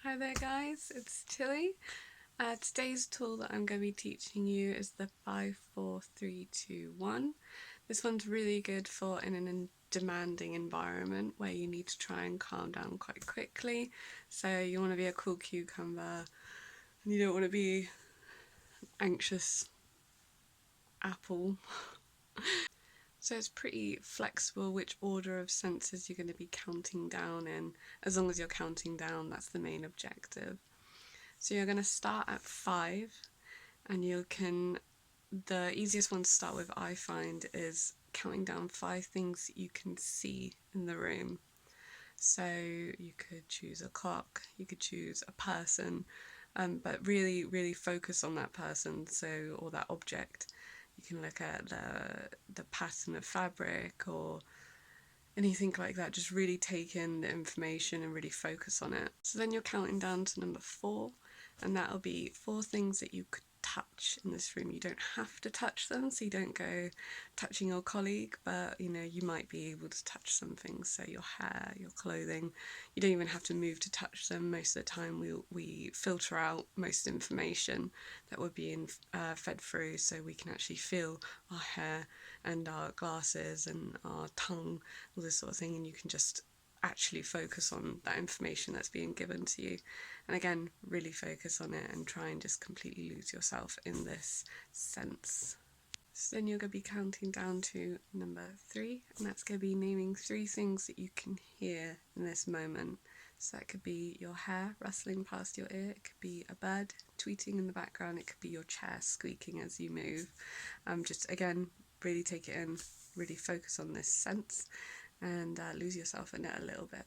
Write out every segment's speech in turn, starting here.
Hi there guys, it's Tilly. Today's tool that I'm going to be teaching you is the 5, 4, 3, 2, 1. This one's really good for in a demanding environment where you need to try and calm down quite quickly. So you want to be a cool cucumber and you don't want to be anxious apple. So it's pretty flexible which order of senses you're going to be counting down in. As long as you're counting down, that's the main objective. So you're going to start at 5 and the easiest one to start with I find is counting down 5 things that you can see in the room. So you could choose a clock, you could choose a person, but really focus on that person, or that object. You can look at the pattern of fabric or anything like that. Just really take in the information and really focus on it. So then you're counting down to number 4, and that'll be 4 things that you could touch in this room. You don't have to touch them, so you don't go touching your colleague, but you might be able to touch some things, so your hair, your clothing. You don't even have to move to touch them. Most of the time we filter out most information that we're being fed through, so we can actually feel our hair and our glasses and our tongue, all this sort of thing, and you can just actually focus on that information that's being given to you. And again, really focus on it and try and just completely lose yourself in this sense. So then you're going to be counting down to number 3, and that's going to be naming 3 things that you can hear in this moment. So that could be your hair rustling past your ear, it could be a bird tweeting in the background, it could be your chair squeaking as you move. Just again, really take it in, really focus on this sense and lose yourself in it a little bit.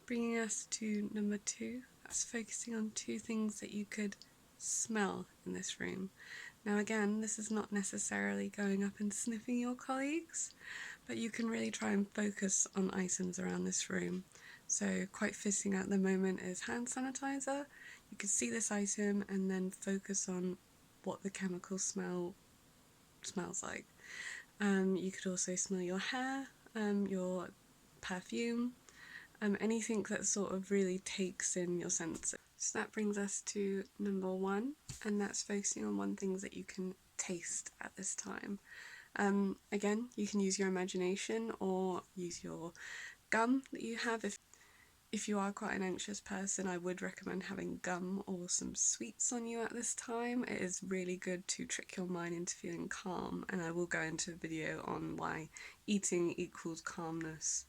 Bringing us to number 2, that's focusing on 2 things that you could smell in this room. Now again, this is not necessarily going up and sniffing your colleagues, but you can really try and focus on items around this room. So quite fitting at the moment is hand sanitizer. You could see this item and then focus on what the chemical smells like. You could also smell your hair, your perfume, anything that sort of really takes in your senses. So that brings us to number 1, and that's focusing on 1 thing that you can taste at this time. Again, you can use your imagination or use your gum that you have. If you are quite an anxious person, I would recommend having gum or some sweets on you at this time. It is really good to trick your mind into feeling calm, and I will go into a video on why eating equals calmness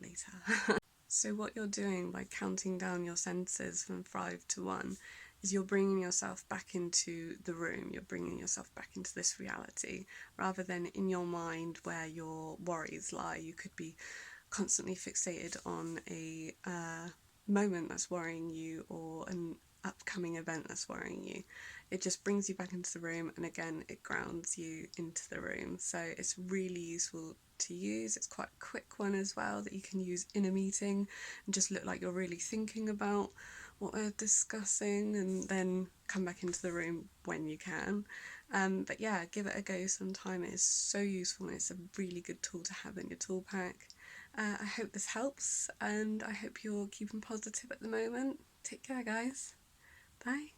later. So what you're doing by counting down your senses from 5 to 1 is you're bringing yourself back into the room, you're bringing yourself back into this reality, rather than in your mind where your worries lie. You could be constantly fixated on a moment that's worrying you or an upcoming event that's worrying you. It just brings you back into the room, and again it grounds you into the room, so it's really useful to use. It's quite a quick one as well that you can use in a meeting and just look like you're really thinking about what they're discussing, and then come back into the room when you can. But yeah, give it a go sometime. It is so useful and it's a really good tool to have in your tool pack. I hope this helps, and I hope you're keeping positive at the moment. Take care guys. Bye.